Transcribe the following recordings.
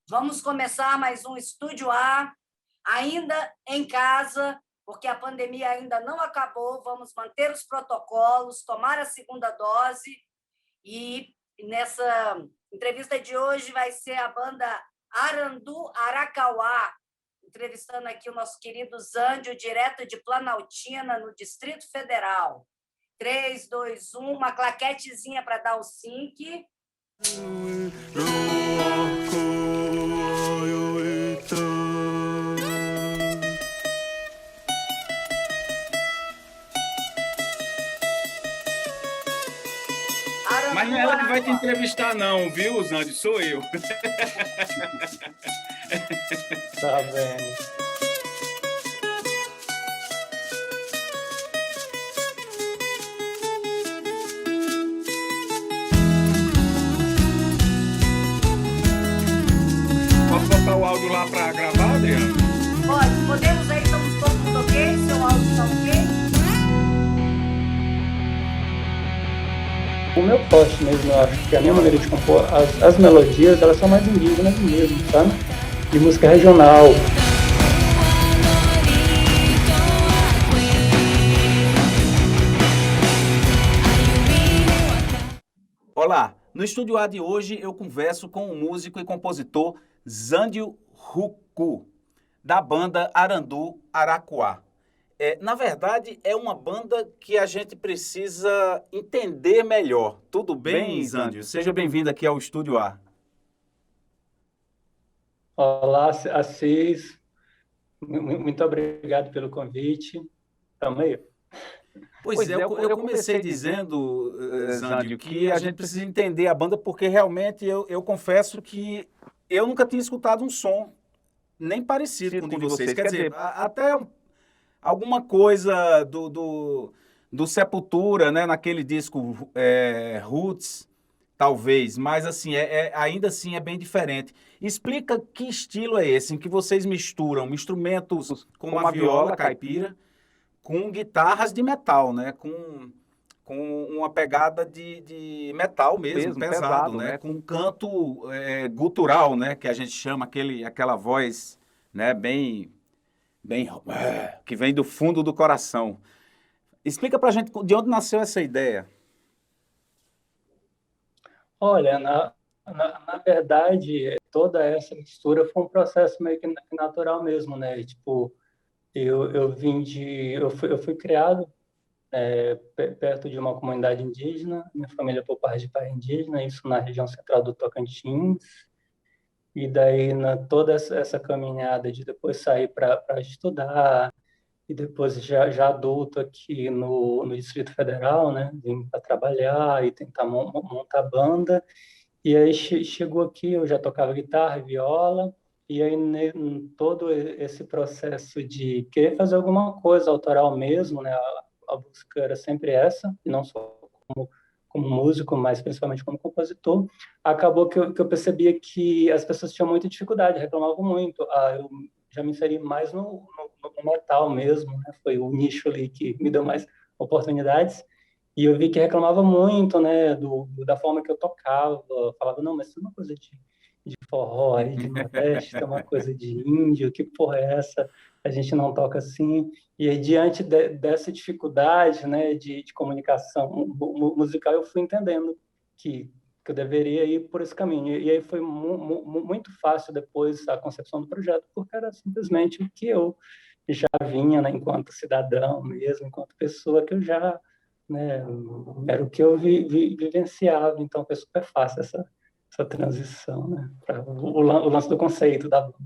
Vamos começar mais um Estúdio A, ainda em casa, porque a pandemia ainda não acabou. Vamos manter os protocolos, tomar a segunda dose. E nessa entrevista de hoje vai ser a banda Arandu Aracauá, entrevistando aqui o nosso querido Zândio, direto de Planaltina, no Distrito Federal. 3, 2, 1, uma claquetezinha para dar o sync. Mas não é ela que vai te entrevistar, não, viu, Zândio? Sou eu. Tá bem. Posso botar o áudio lá para gravar, Adriano? Pode, podemos aí, estamos todo mundo ok? Seu áudio está ok? O meu forte mesmo, eu acho que a minha maneira de compor, as melodias, elas são mais indígenas mesmo, sabe? De música regional. Olá, no Estúdio A de hoje eu converso com o músico e compositor Zândio Ruku, da banda Arandu Aracauá. Na verdade, é uma banda que a gente precisa entender melhor. Tudo bem, Zândio? Seja bem-vindo aqui ao Estúdio A. Olá, Assis. Muito obrigado pelo convite. Tamo aí. Pois é, eu comecei dizendo, Zândio, que a gente precisa entender a banda porque realmente eu confesso que eu nunca tinha escutado um som nem parecido com o de vocês. Quer dizer, até alguma coisa do Sepultura, né, naquele disco Roots, talvez, mas assim, ainda assim é bem diferente. Explica que estilo é esse, em que vocês misturam instrumentos como a viola caipira com guitarras de metal, né, com uma pegada de metal mesmo pesado, né, com um canto gutural, né, que a gente chama aquela voz, né, bem que vem do fundo do coração. Explica pra gente de onde nasceu essa ideia. Olha, na verdade, toda essa mistura foi um processo meio que natural mesmo, né? Tipo, eu fui criado perto de uma comunidade indígena, minha família é por parte de pai indígena, isso na região central do Tocantins. E daí, toda essa caminhada de depois sair para estudar, e depois já adulto aqui no Distrito Federal, né? Vim para trabalhar e tentar montar banda. E aí chegou aqui, eu já tocava guitarra e viola, e aí todo esse processo de querer fazer alguma coisa autoral mesmo, né? A busca era sempre essa, e não só como músico, mas principalmente como compositor. Acabou que eu percebia que as pessoas tinham muita dificuldade, reclamavam muito. Eu já me inseri mais no metal mesmo, né? Foi o nicho ali que me deu mais oportunidades. E eu vi que reclamava muito, né, da forma que eu tocava. Falava, não, mas isso é uma coisa de forró aí, de Nordeste, é uma coisa de índio, que porra é essa? A gente não toca assim. E aí, diante dessa dificuldade, né, de comunicação musical, eu fui entendendo que eu deveria ir por esse caminho. E aí foi muito fácil depois a concepção do projeto, porque era simplesmente o que eu já vinha, né, enquanto cidadão mesmo, enquanto pessoa, que eu já, né, era o que eu vivenciava. Então foi super fácil essa transição, né, para o lance do conceito da banda.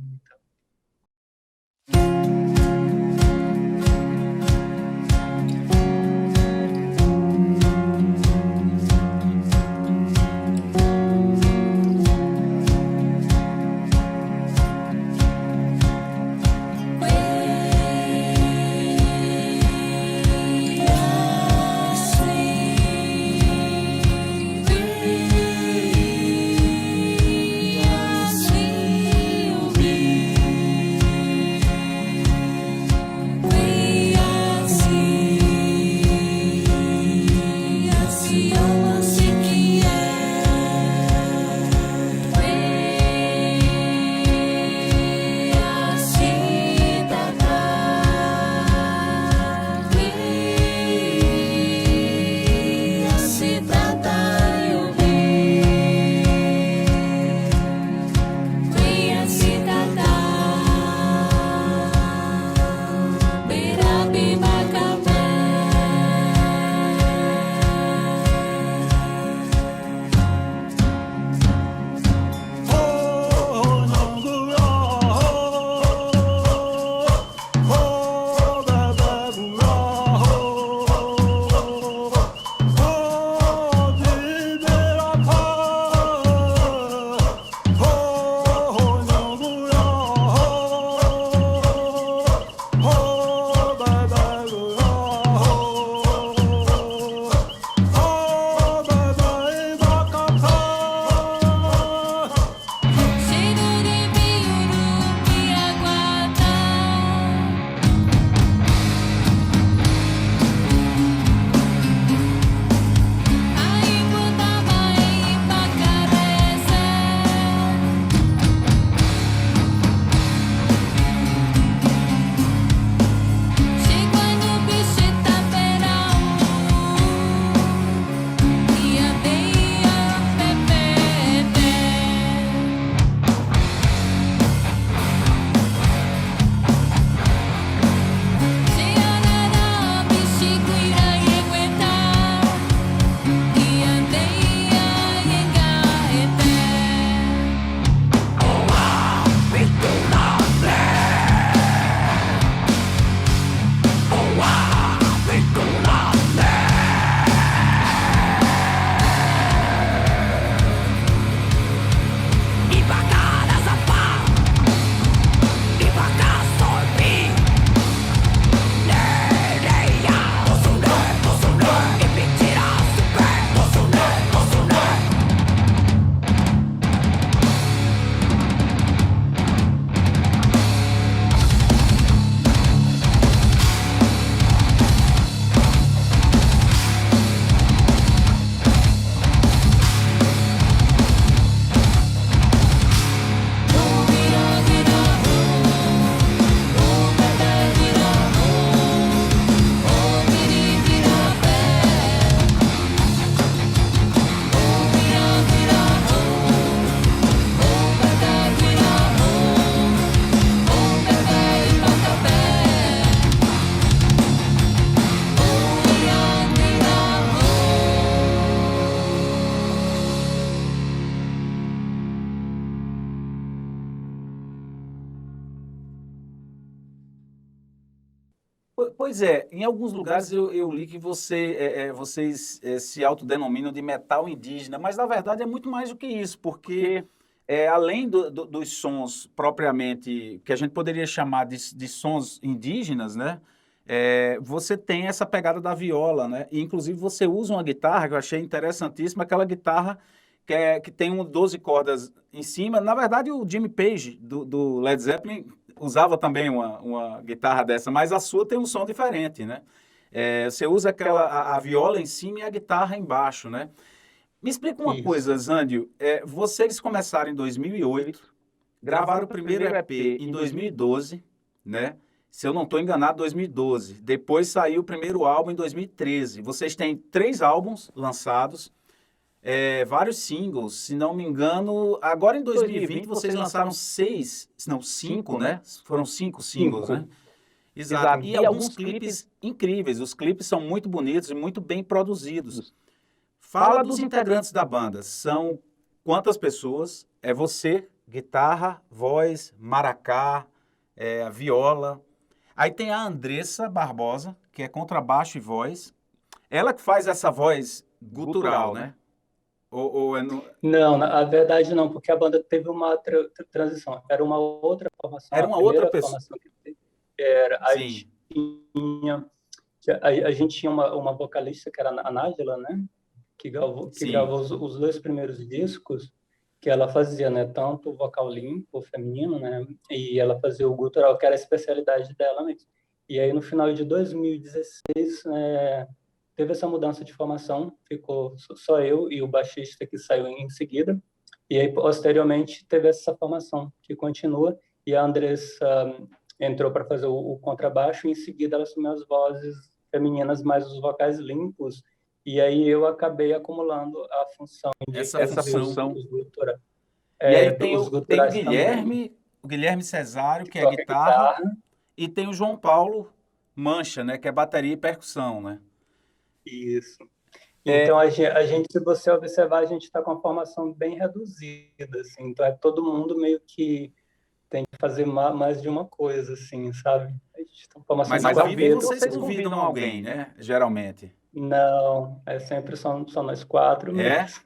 Pois é, em alguns lugares eu li que vocês se autodenominam de metal indígena, mas na verdade é muito mais do que isso, porque além dos sons propriamente, que a gente poderia chamar de sons indígenas, né? Você tem essa pegada da viola, né? E inclusive você usa uma guitarra que eu achei interessantíssima, aquela guitarra que tem 12 cordas em cima. Na verdade, o Jimmy Page, do Led Zeppelin, usava também uma guitarra dessa, mas a sua tem um som diferente, né? Você usa a viola em cima e a guitarra embaixo, né? Me explica uma coisa, Zândio. Vocês começaram em 2008, gravaram o primeiro EP em 2012, né? Se eu não estou enganado, 2012. Depois saiu o primeiro álbum em 2013. Vocês têm 3 álbuns lançados, vários singles, se não me engano. Agora em 2020 vocês lançaram 5, né? Foram 5 singles, né? Exato. E alguns clipes incríveis. Os clipes são muito bonitos e muito bem produzidos. Fala dos integrantes da banda. São quantas pessoas? É você, guitarra, voz, maracá, viola. Aí tem a Andressa Barbosa, que é contrabaixo e voz. Ela que faz essa voz gutural, né? Ou é no... Não, na verdade não, porque a banda teve uma transição. Era uma outra formação. Era uma outra pessoa. A gente tinha uma vocalista, que era a Nájila, né? Que gravou os 2 primeiros discos, que ela fazia, né? Tanto o vocal limpo, feminino, né? E ela fazia o gutural, que era a especialidade dela mesmo. E aí, no final de 2016, teve essa mudança de formação, ficou só eu e o baixista, que saiu em seguida. E aí, posteriormente, teve essa formação que continua, e a Andressa entrou para fazer o contrabaixo, e em seguida ela assumiu as vozes femininas, mais os vocais limpos. E aí eu acabei acumulando a função de essa função. E aí tem o Guilherme, o Guilherme Cesário, que é guitarra, e tem o João Paulo Mancha, né, que é bateria e percussão, né? Isso. Então a gente, se você observar, a gente está com uma formação bem reduzida, assim. Então todo mundo meio que tem que fazer mais de uma coisa, assim, sabe? A gente tá com uma mas ao vivo vocês convidam alguém, né? Geralmente. Não, sempre só nós 4 mesmo.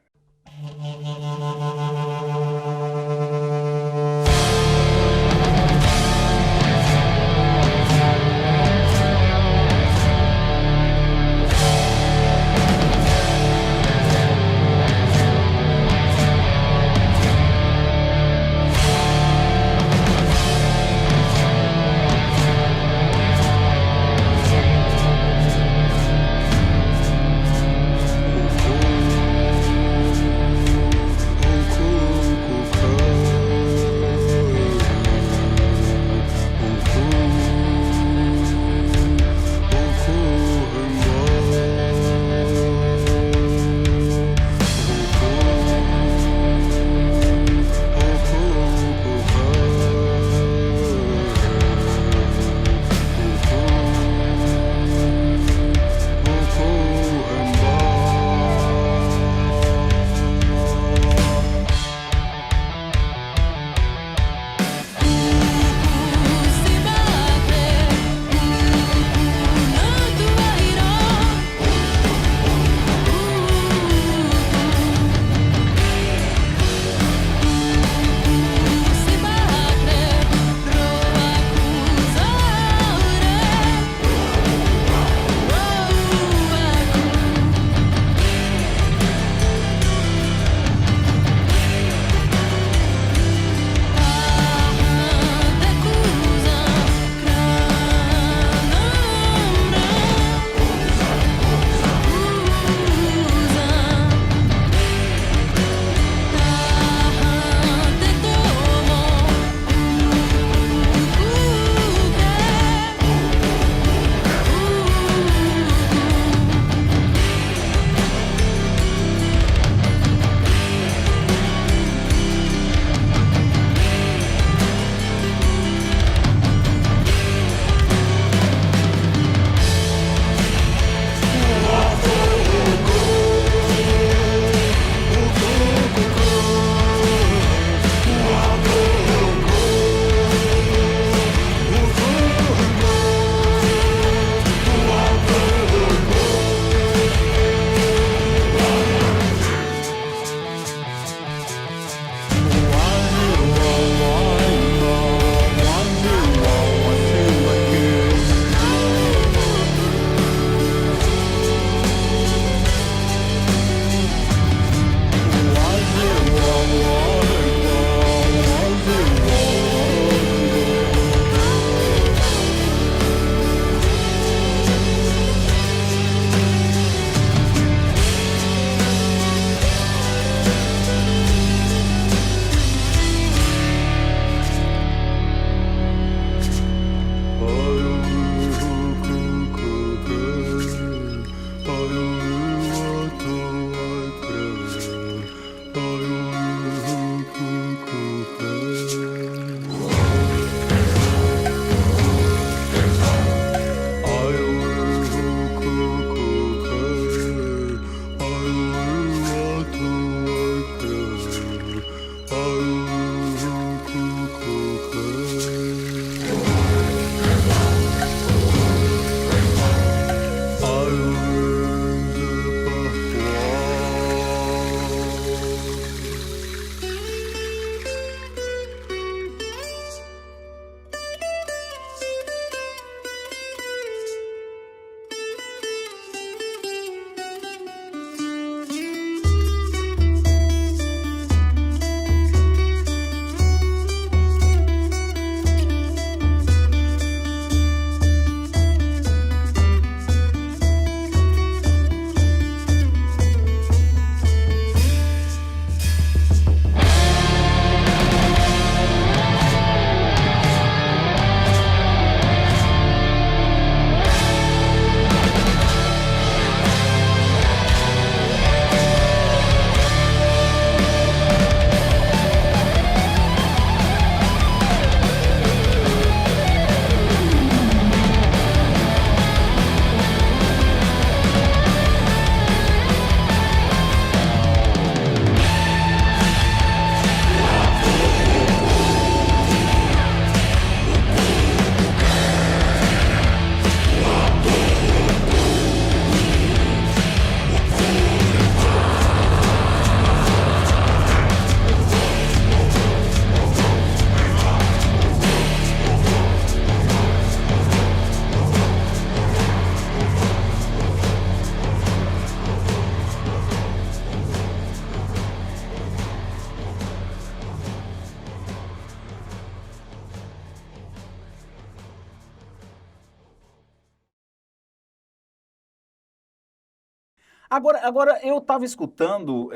Agora eu estava escutando,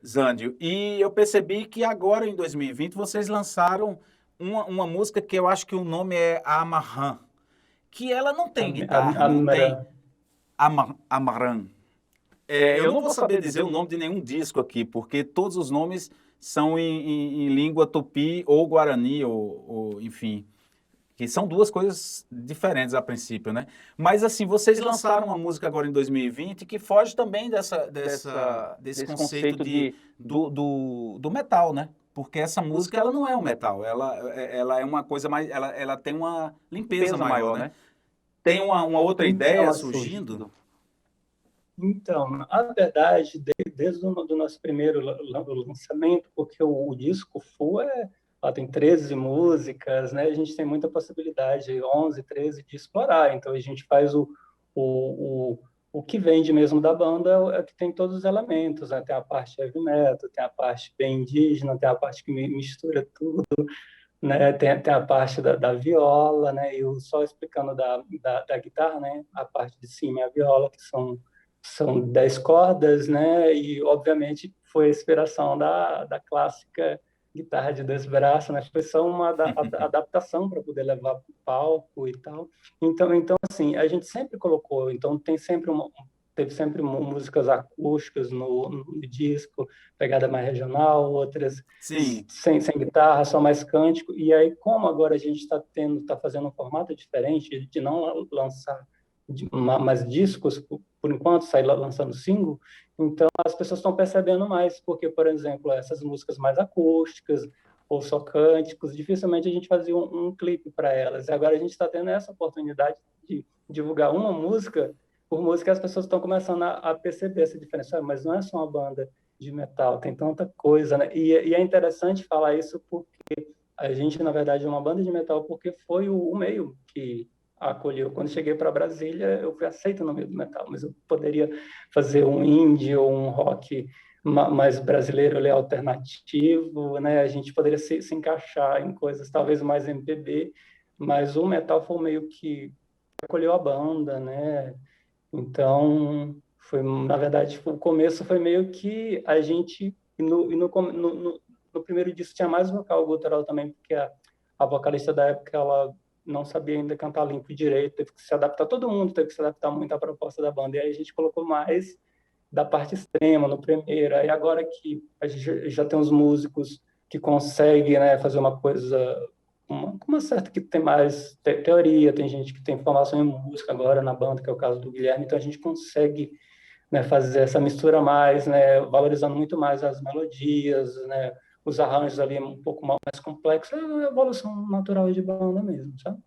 Zândio, e eu percebi que agora, em 2020, vocês lançaram uma música que eu acho que o nome é Amarran, que ela não tem guitarra, não tem Amarran. Eu não vou saber dizer o nome de nenhum disco aqui, porque todos os nomes são em língua tupi ou guarani, ou enfim, que são duas coisas diferentes a princípio, né? Mas assim, vocês lançaram uma música agora em 2020 que foge também desse conceito do metal, né? Porque essa música ela não é um metal, ela é uma coisa mais, ela tem uma limpeza maior, né? Tem uma outra ideia surgindo? Então, na verdade, desde o do nosso primeiro lançamento, porque o disco full tem 13 músicas, né? A gente tem muita possibilidade, 11, 13, de explorar. Então, a gente faz o que vende mesmo da banda, é que tem todos os elementos, né? Tem a parte heavy metal, tem a parte bem indígena, tem a parte que mistura tudo, né? Tem a parte da viola, né? E só explicando da guitarra, né? A parte de cima é a viola, que são 10 cordas, né? E, obviamente, foi a inspiração da clássica guitarra de 2 braços, né? Foi só uma adaptação para poder levar para o palco e tal. Então, assim, a gente sempre colocou, então teve sempre músicas acústicas no disco, pegada mais regional, outras sem guitarra, só mais cântico. E aí, como agora a gente está fazendo um formato diferente, de não lançar mais discos, por enquanto, sair lançando single, então as pessoas estão percebendo mais, porque, por exemplo, essas músicas mais acústicas ou só cânticos, dificilmente a gente fazia um clipe para elas. E agora a gente está tendo essa oportunidade de divulgar uma música por música, as pessoas estão começando a perceber essa diferença. Mas não é só uma banda de metal, tem tanta coisa, né? E é interessante falar isso porque a gente, na verdade, é uma banda de metal porque foi o meio que acolheu. Quando cheguei para Brasília, eu fui aceito no meio do metal, mas eu poderia fazer um indie ou um rock mais brasileiro, ali, alternativo, né? A gente poderia se encaixar em coisas talvez mais MPB, mas o metal foi meio que acolheu a banda, né? Então, na verdade, o começo foi meio que a gente, no primeiro disco tinha mais vocal gutural também, porque a vocalista da época, ela não sabia ainda cantar limpo direito, teve que se adaptar, todo mundo teve que se adaptar muito à proposta da banda, e aí a gente colocou mais da parte extrema no primeiro, aí agora que a gente já tem uns músicos que conseguem, né, fazer uma coisa, uma certa que tem mais teoria, tem gente que tem formação em música agora na banda, que é o caso do Guilherme, então a gente consegue, né, fazer essa mistura mais, né, valorizando muito mais as melodias, né, os arranjos ali um pouco mais complexos, é uma evolução natural de banda mesmo, sabe?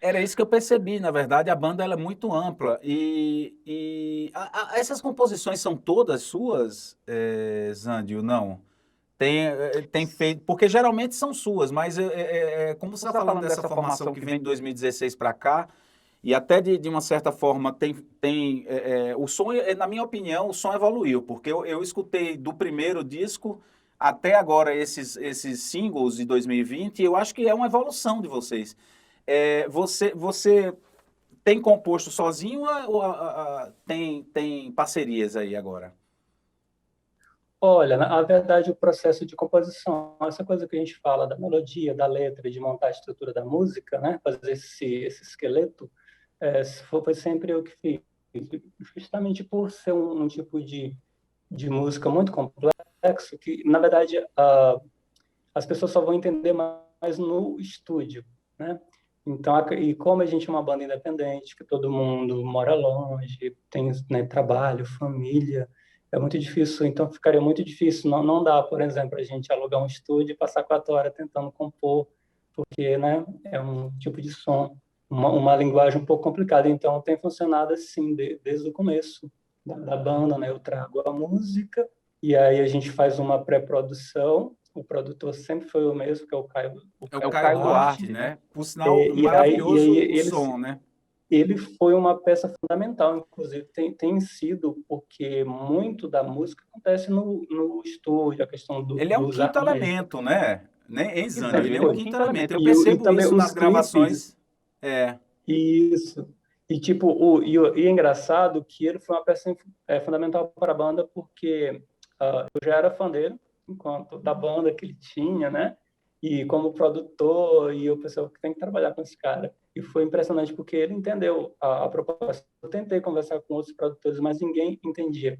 Era isso que eu percebi, na verdade, a banda ela é muito ampla essas composições são todas suas, Zândio? Não? Tem feito, porque geralmente são suas, mas como você está falando dessa formação que vem de 2016 para cá, e até de uma certa forma o som, na minha opinião, o som evoluiu, porque eu escutei do primeiro disco até agora esses singles de 2020, e eu acho que é uma evolução de vocês. Você tem composto sozinho ou tem parcerias aí agora? Olha, na verdade, o processo de composição, essa coisa que a gente fala da melodia, da letra, de montar a estrutura da música, né, fazer esse esqueleto, foi sempre eu que fiz, justamente por ser um tipo de música muito complexo, que, na verdade, as pessoas só vão entender mais no estúdio, né? Então, e como a gente é uma banda independente, que todo mundo mora longe, tem, né, trabalho, família, é muito difícil, então ficaria muito difícil, não dá, por exemplo, a gente alugar um estúdio e passar 4 horas tentando compor, porque, né, é um tipo de som, uma linguagem um pouco complicada, então tem funcionado assim desde o começo da banda, né? Eu trago a música e aí a gente faz uma pré-produção, o produtor sempre foi o mesmo, que é o Caio, É o Caio Duarte, né? Por sinal, e maravilhoso aí o som, né? ele foi uma peça fundamental, inclusive tem sido, porque muito da música acontece no estúdio, a questão Ele é um dos quinto arranjos. elemento, né? Hein, E Zânio? sempre Ele é um foi. quinto elemento. Eu E percebo também isso os nas clipes. gravações. É. Isso. E, tipo, e é engraçado que ele foi uma peça fundamental para a banda, porque eu já era fã dele, enquanto da banda que ele tinha, né? E como produtor, e eu pensei que tem que trabalhar com esse cara. E foi impressionante, porque ele entendeu a proposta. Eu tentei conversar com outros produtores, mas ninguém entendia.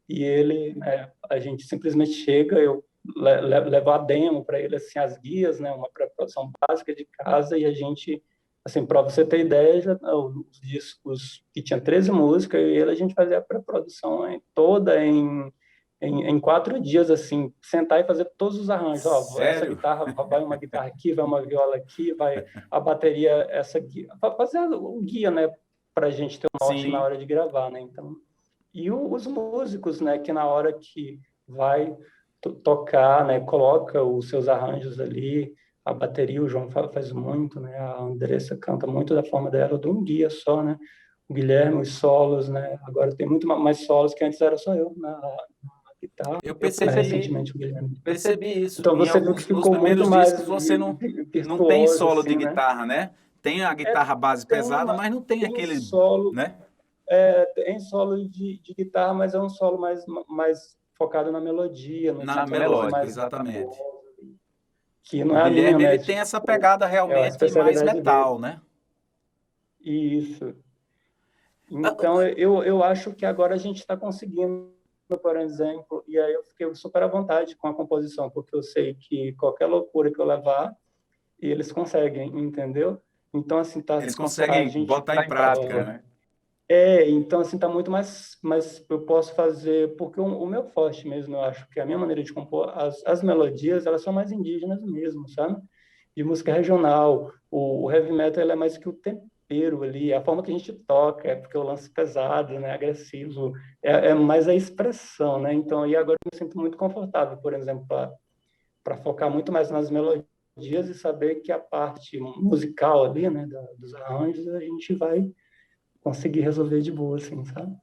E ele, né, a gente simplesmente chega, eu levo a demo para ele, assim, as guias, né? Uma pré-produção básica de casa, e a gente... Assim, para você ter ideia, os discos que tinha 13 músicas, e ele a gente fazia a pré-produção toda em 4 dias, assim, sentar e fazer todos os arranjos. Ó, essa Sério? guitarra, vai uma guitarra aqui, vai uma viola aqui, vai a bateria, essa guia. Fazer o guia, né, para a gente ter um norte na Sim. hora de gravar, né? Então, e os músicos, né, que na hora que vai tocar, né, coloca os seus arranjos ali. A bateria o João faz muito, né? A Andressa canta muito da forma dela, eu dou um guia só, né? O Guilherme, os solos, né? Agora tem muito mais solos que antes era só eu na guitarra. Eu percebi, Recentemente o Guilherme. percebi isso. Então você viu que Nos ficou muito primeiros mais discos você não tem virtuoso, solo de assim, né? guitarra, né? Tem a guitarra base pesada, mas não tem aquele, solo, né? Tem solo de guitarra, mas é um solo mais focado na melodia, no Na tipo melódica, mais exatamente. que não O é a minha, Guilherme, né? ele tem essa pegada É a realmente mais especialidade metal, dele. né? Isso. Então, eu acho que agora a gente está conseguindo, por exemplo, e aí eu fiquei super à vontade com a composição, porque eu sei que qualquer loucura que eu levar, eles conseguem, entendeu? Então, assim, Eles conseguem botar em prática, né? Então, assim, tá muito mais eu posso fazer, porque o meu forte mesmo, eu acho que a minha maneira de compor, as melodias, elas são mais indígenas mesmo, sabe? De música regional. O heavy metal, ele é mais que o tempero ali, a forma que a gente toca, porque o lance pesado, né, agressivo, é mais a expressão, né? Então, e agora eu me sinto muito confortável, por exemplo, para focar muito mais nas melodias e saber que a parte musical ali, né, dos arranjos, a gente vai conseguir resolver de boa, assim, sabe?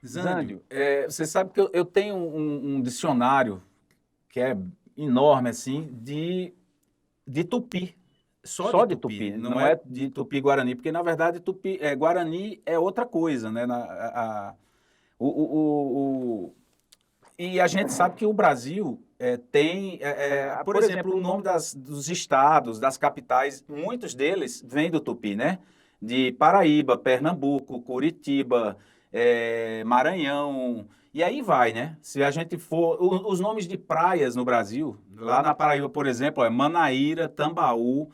Zândio, você sabe que eu tenho um dicionário que é enorme, assim, de tupi. Só de tupi, não é de tupi-guarani, porque, na verdade, guarani é outra coisa, né? E a gente sabe que o Brasil tem, por exemplo, o nome dos estados, das capitais, muitos deles vêm do tupi, né? De Paraíba, Pernambuco, Curitiba, Maranhão, e aí vai, né? Se a gente for... Os nomes de praias no Brasil, lá na Paraíba, por exemplo, é Manaíra, Tambaú,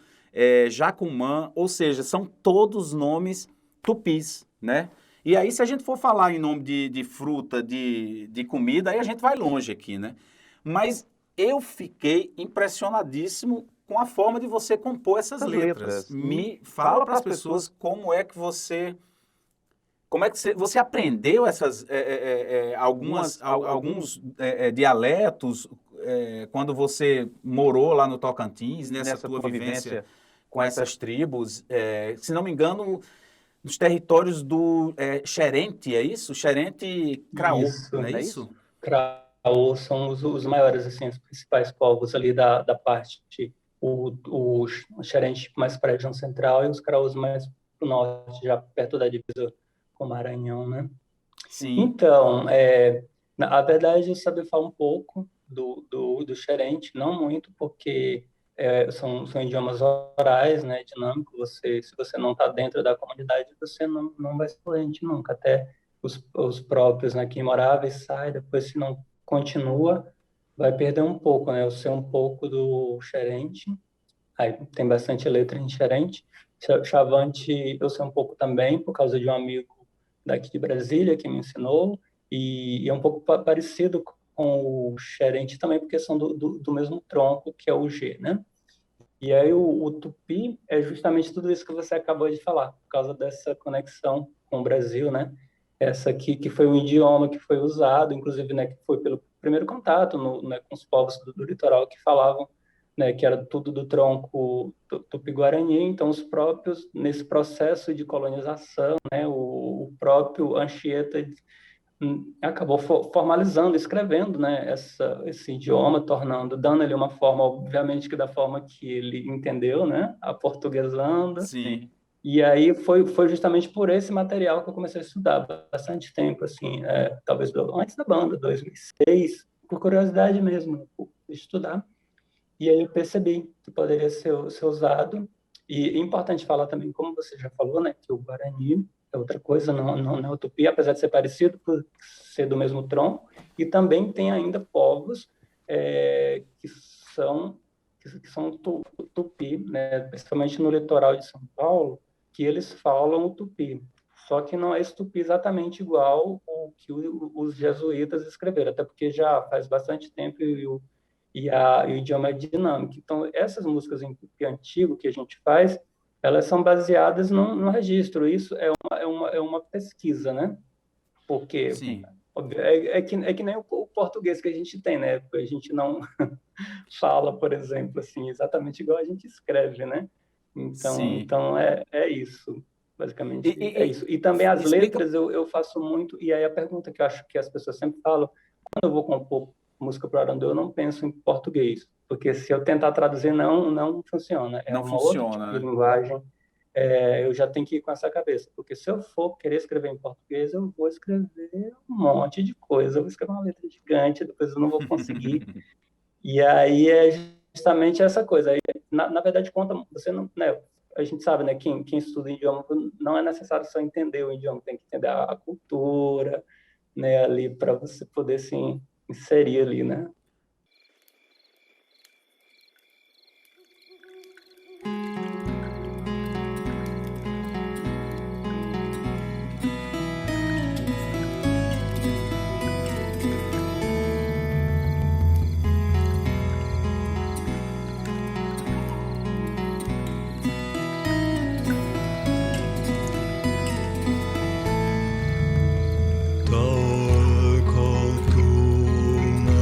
Jacumã, ou seja, são todos nomes tupis, né? E aí, se a gente for falar em nome de fruta, de comida, aí a gente vai longe aqui, né? Mas eu fiquei impressionadíssimo com a forma de você compor essas letras. Me fala para as pessoas como é que você aprendeu alguns dialetos quando você morou lá no Tocantins, nessa tua vivência com essas tribos. Se não me engano, nos territórios do Xerente, é isso? Xerente Craô, Isso, não é isso? Craô são os maiores, assim, os principais povos ali da parte, o Xerente mais para a região central e os Craôs mais para o norte, já perto da divisa com o Maranhão, né? Sim. Então, na verdade, eu sabia falar um pouco do Xerente, não muito, porque são idiomas orais, né, dinâmicos. Se você não está dentro da comunidade, você não vai ser fluente nunca. Até os próprios, né, que moráveis saem, depois se não continua, vai perder um pouco, né? Eu sei um pouco do Xerente, aí tem bastante letra em Xerente. Chavante eu sei um pouco também, por causa de um amigo daqui de Brasília que me ensinou, e é um pouco parecido com o Xerente também, porque são do mesmo tronco, que é o G, né? E aí o tupi é justamente tudo isso que você acabou de falar, por causa dessa conexão com o Brasil, né? Essa aqui que foi um idioma que foi usado, inclusive, né, que foi pelo primeiro contato né, com os povos do litoral que falavam, né, que era tudo do tronco tupi-guarani. Então, os próprios, nesse processo de colonização, né, o próprio Anchieta acabou formalizando, escrevendo, né, esse idioma, dando ele uma forma, obviamente que da forma que ele entendeu, né, aportuguesando. Sim. E aí foi justamente por esse material que eu comecei a estudar bastante tempo, assim, talvez antes da banda, 2006, por curiosidade mesmo, estudar. E aí eu percebi que poderia ser usado. E é importante falar também, como você já falou, né, que o Guarani é outra coisa, não é utopia, apesar de ser parecido, por ser do mesmo tronco. E também tem ainda povos que são tupi, né, principalmente no litoral de São Paulo, que eles falam o tupi. Só que não é esse tupi exatamente igual o que os jesuítas escreveram, até porque já faz bastante tempo e o idioma é dinâmico. Então, essas músicas em tupi antigo que a gente faz, elas são baseadas no registro. Isso é uma pesquisa, né? Porque Sim. é que nem o português que a gente tem, né? A gente não fala, por exemplo, assim, exatamente igual a gente escreve, né? Então é isso, basicamente é isso. E também as letras eu faço muito, e aí a pergunta que eu acho que as pessoas sempre falam, quando eu vou compor música para Arandu, eu não penso em português, porque se eu tentar traduzir, não funciona. Não uma funciona, outra tipo né? de linguagem, eu já tenho que ir com essa cabeça, porque se eu for querer escrever em português, eu vou escrever um monte de coisa, eu vou escrever uma letra gigante, depois eu não vou conseguir. E aí é justamente essa coisa. Aí, na verdade, conta, você não, né, a gente sabe, né, quem estuda idioma, não é necessário só entender o idioma, tem que entender a cultura, né, ali para você poder se inserir ali, né? Tal kalktuna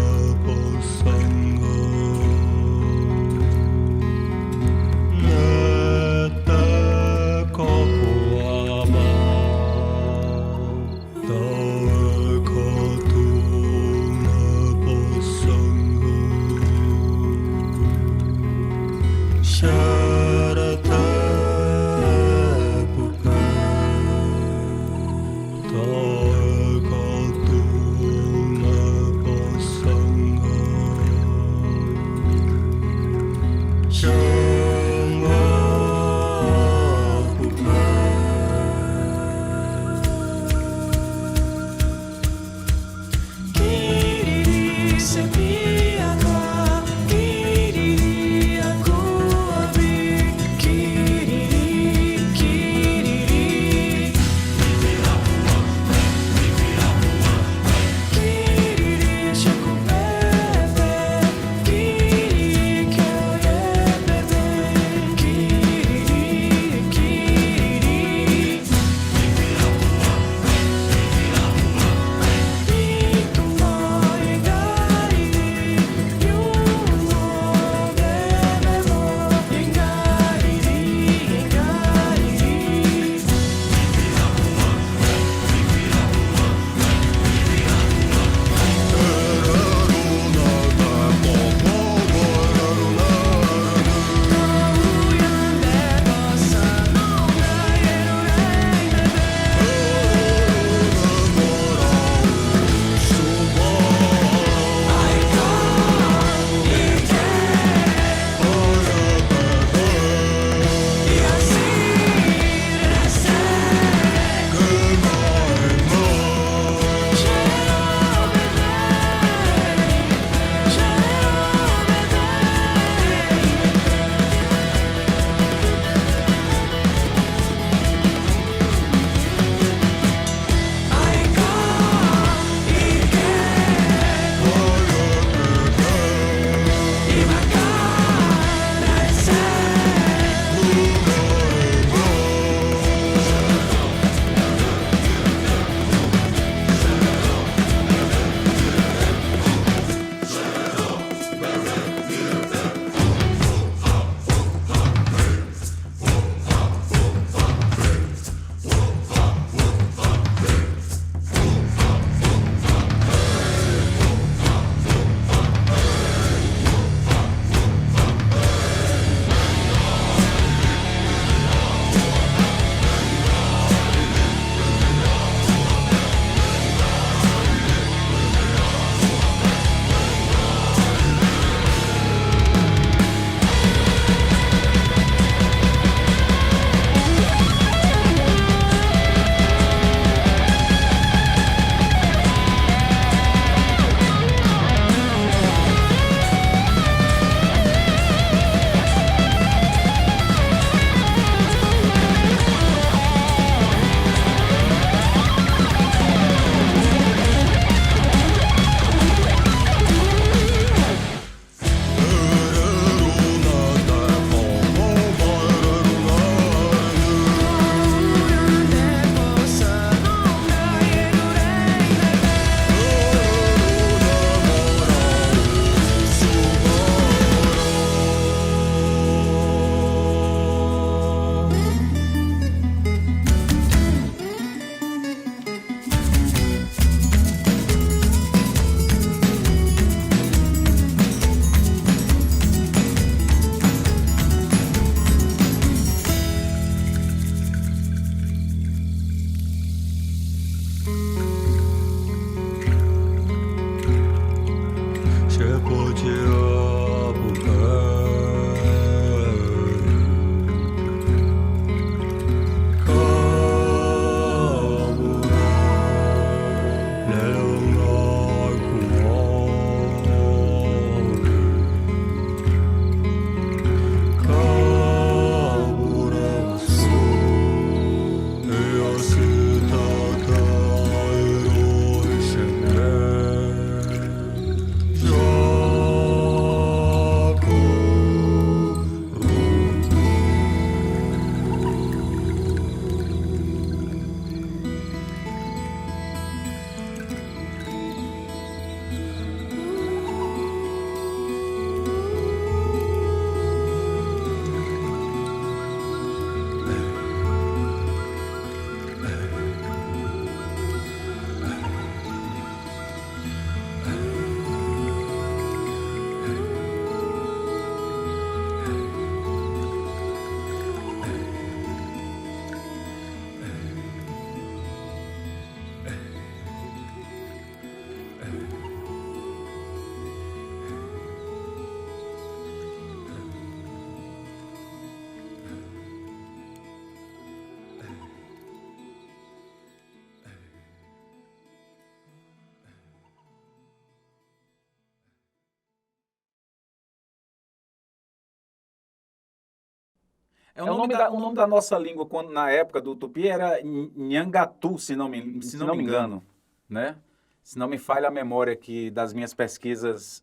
É o nome da nossa língua, quando, na época do Tupi, era Nhangatu, se não me engano, né? Se não me falha a memória aqui das minhas pesquisas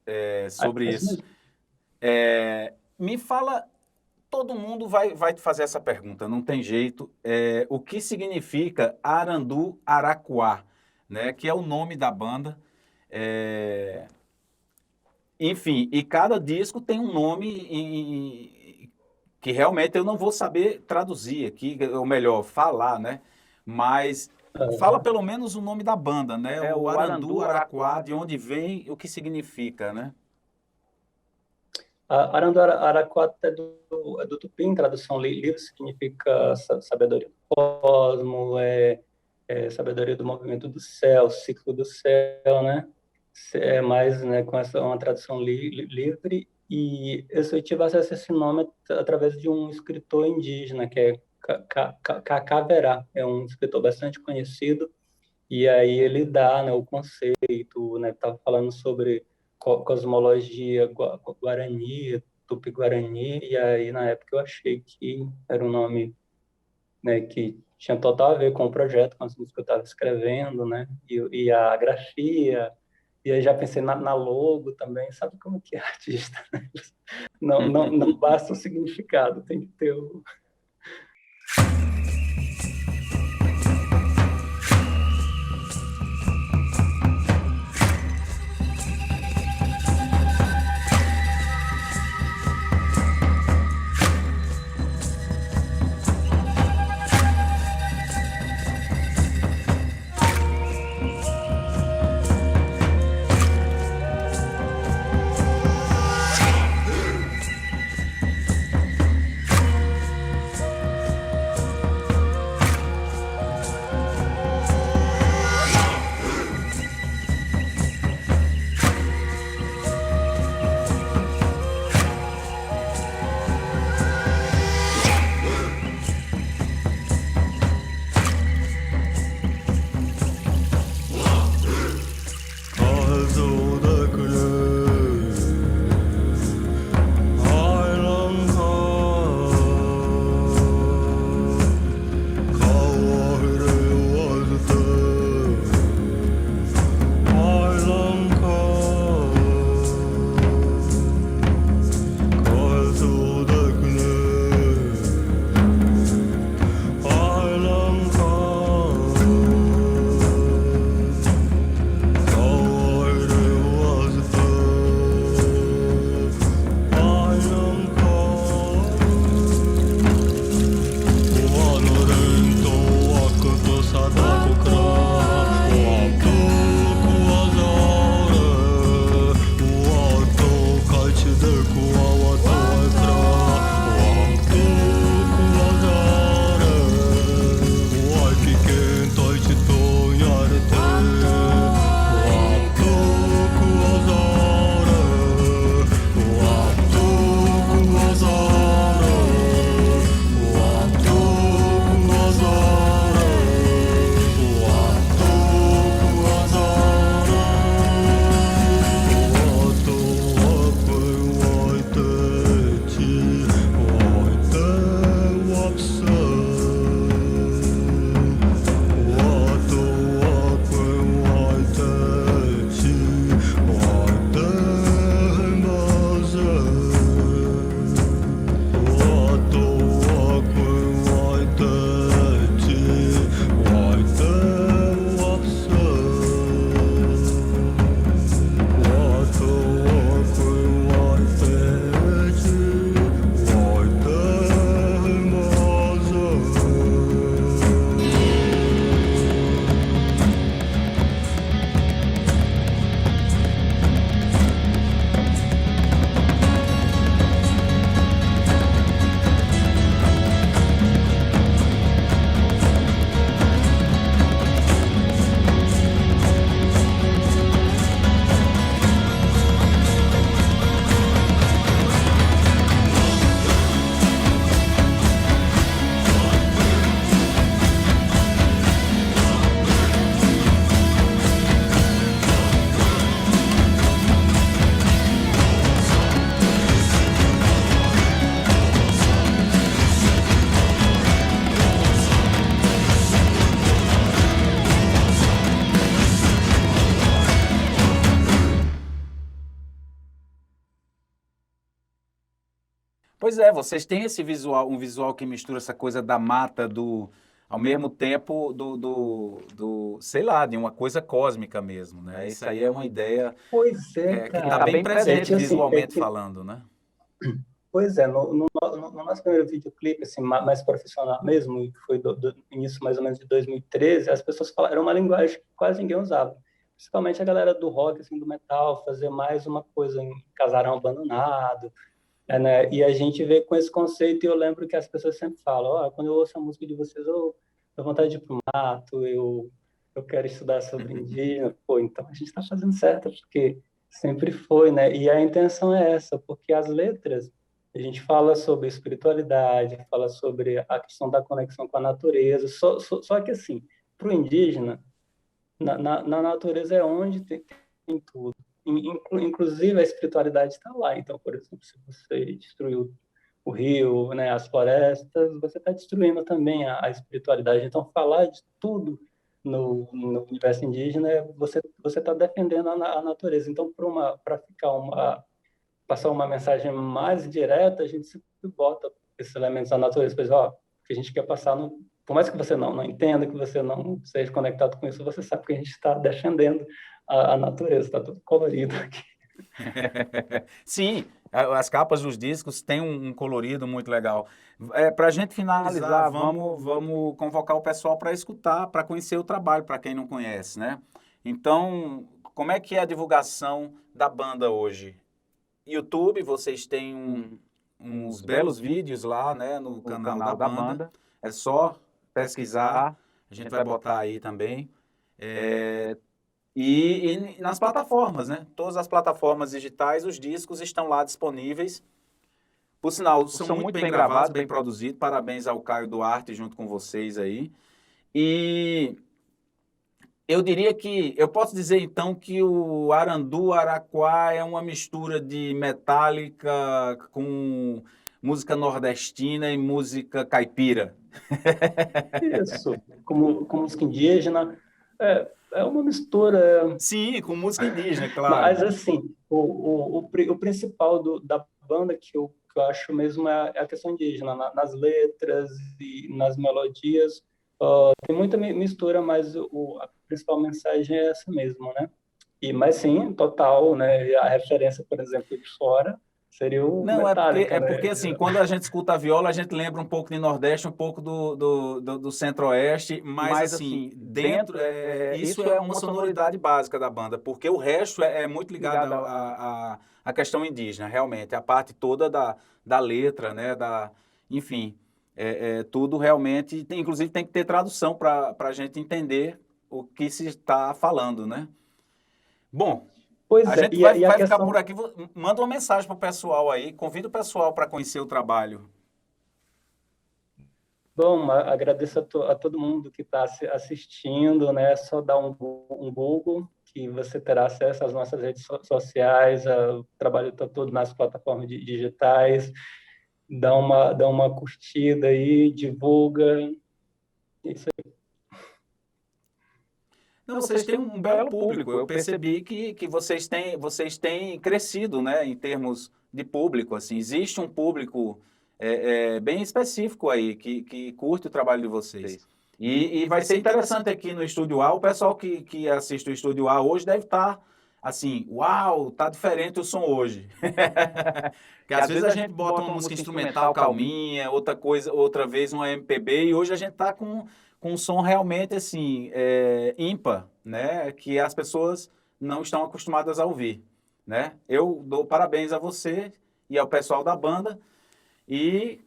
sobre isso. Me fala, todo mundo vai te fazer essa pergunta, não tem jeito. O que significa Arandu Araquá, né? Que é o nome da banda. Enfim, e cada disco tem um nome que realmente eu não vou saber traduzir aqui, ou melhor, falar, né? Mas fala pelo menos o nome da banda, né? O Arandu Araquá, de onde vem, o que significa, né? Arandu Araquá é do Tupi, em tradução livre, significa sabedoria do cosmos, sabedoria do movimento do céu, ciclo do céu, né? É mais, né, com uma tradução livre. E eu tive acesso a esse nome através de um escritor indígena, que é Cacaverá, é um escritor bastante conhecido, e aí ele dá, né, o conceito, né, estava falando sobre cosmologia guarani, tupi-guarani, e aí na época eu achei que era um nome, né, que tinha total a ver com o projeto, com as músicas que eu estava escrevendo, né, e a grafia. E aí já pensei na logo também, sabe como que é artista? Não basta o significado, tem que ter o... Pois é, vocês têm esse visual, um visual que mistura essa coisa da mata, ao mesmo tempo sei lá, de uma coisa cósmica mesmo, né? Isso aí é uma ideia Pois é, que está cara. bem presente Assim, visualmente falando, né? pois é, no nosso primeiro videoclipe, assim, mais profissional mesmo, que foi do início mais ou menos de 2013, as pessoas falaram, era uma linguagem que quase ninguém usava. Principalmente a galera do rock, assim, do metal, fazer mais uma coisa em casarão abandonado, né? E a gente veio com esse conceito e eu lembro que as pessoas sempre falam, quando eu ouço a música de vocês, eu tenho vontade de ir pro mato, eu quero estudar sobre indígena. Pô, então a gente está fazendo certo, porque sempre foi, né? E a intenção é essa, porque as letras, a gente fala sobre espiritualidade, fala sobre a questão da conexão com a natureza, só que assim, para o indígena, na natureza é onde tem tudo. Inclusive, a espiritualidade está lá. Então, por exemplo, se você destruiu o rio, né, as florestas, você está destruindo também a espiritualidade. Então, falar de tudo no universo indígena, você está defendendo a natureza. Então, para passar uma mensagem mais direta, a gente sempre bota esses elementos da natureza. Por exemplo, que a gente quer passar por mais que você não entenda, que você não seja conectado com isso, você sabe que a gente está defendendo a natureza, está tudo colorido aqui. Sim, as capas dos discos têm um colorido muito legal. Para a gente finalizar, vamos convocar o pessoal para escutar, para conhecer o trabalho, para quem não conhece, né? Então, como é que é a divulgação da banda hoje? YouTube, vocês têm uns belos vídeos lá, né, no canal da banda. É só pesquisar, a gente vai botar aí também. E nas plataformas, né? Todas as plataformas digitais, os discos estão lá disponíveis. Por sinal, são muito bem gravados, bem produzidos. Parabéns ao Caio Duarte junto com vocês aí. E eu diria que, eu posso dizer então que o Arandu Araquá é uma mistura de metálica com música nordestina e música caipira. Isso, como música indígena, é uma mistura. Sim, com música indígena, claro. Mas, assim, o principal da banda que eu acho mesmo é a questão indígena, nas letras e nas melodias. Tem muita mistura, mas a principal mensagem é essa mesmo, né? Mas sim, total, né? A referência, por exemplo, de fora seria o Não, Metallica, porque né? assim, quando a gente escuta a viola, a gente lembra um pouco de Nordeste, um pouco do Centro-Oeste, mas assim, dentro, isso é uma sonoridade básica da banda, porque o resto é muito ligado à questão indígena, realmente, a parte toda da letra, né, enfim, tudo realmente, inclusive tem que ter tradução para a gente entender o que se está falando, né? Bom, a gente vai ficar por aqui. Manda uma mensagem para o pessoal aí, convida o pessoal para conhecer o trabalho. Bom, agradeço a todo mundo que está assistindo, né? É só dar um Google que você terá acesso às nossas redes sociais, o trabalho está todo nas plataformas digitais. Dá uma curtida aí, divulga. Isso aí. Não, vocês têm um belo público. Eu percebi que vocês têm crescido, né, em termos de público. Assim, existe um público bem específico aí que curte o trabalho de vocês. E vai ser interessante aqui no Estúdio A. O pessoal que assiste o Estúdio A hoje deve estar assim, uau, tá diferente o som hoje. Porque às vezes a gente bota uma música instrumental calminha, outra vez uma MPB, e hoje a gente está com um som realmente assim, ímpar, né? Que as pessoas não estão acostumadas a ouvir, né? Eu dou parabéns a você e ao pessoal da banda, e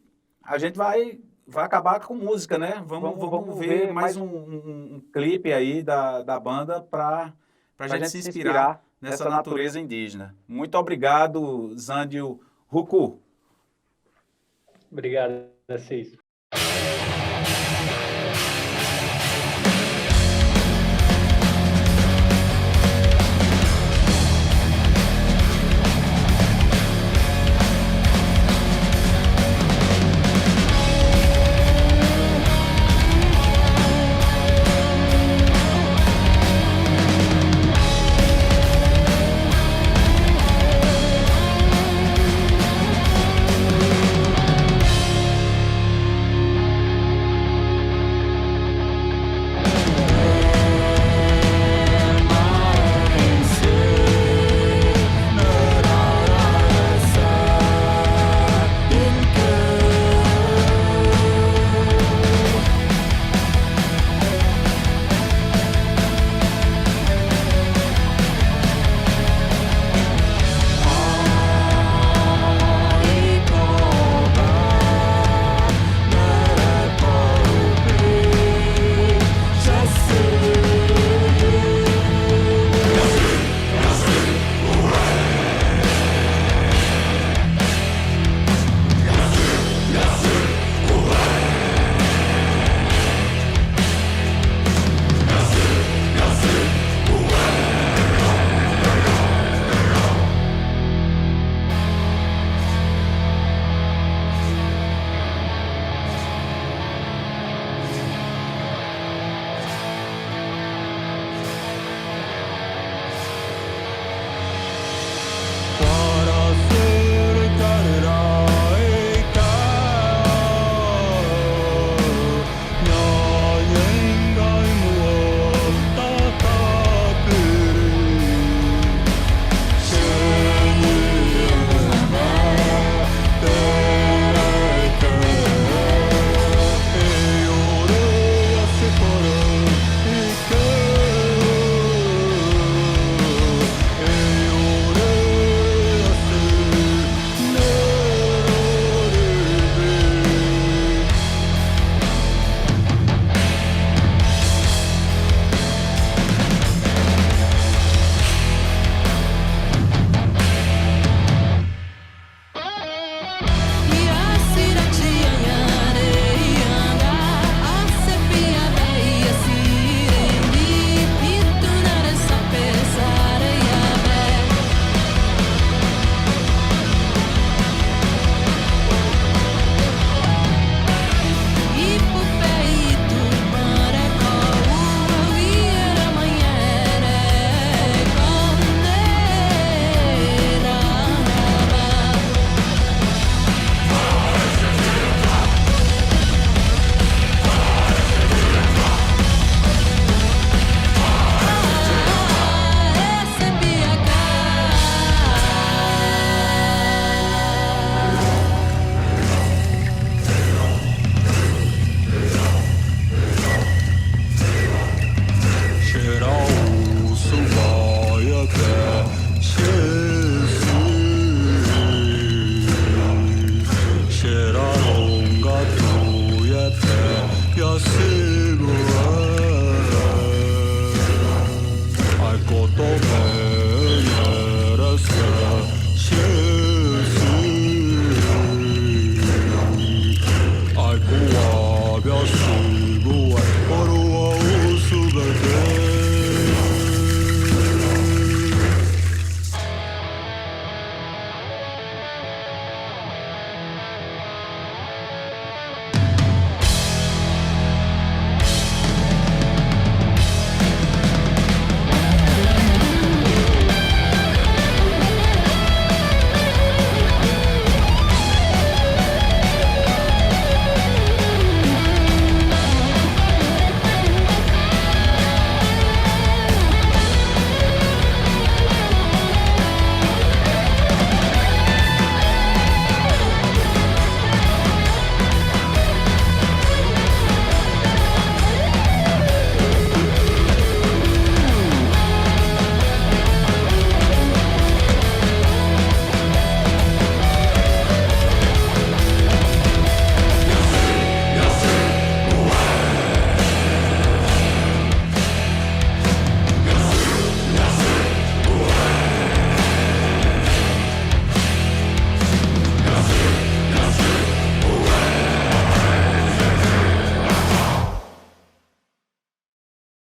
a gente vai acabar com música, né? Vamos ver mais um clipe aí da banda para a gente se inspirar nessa natureza indígena. Muito obrigado, Zândio Ruku. Obrigado, Assis.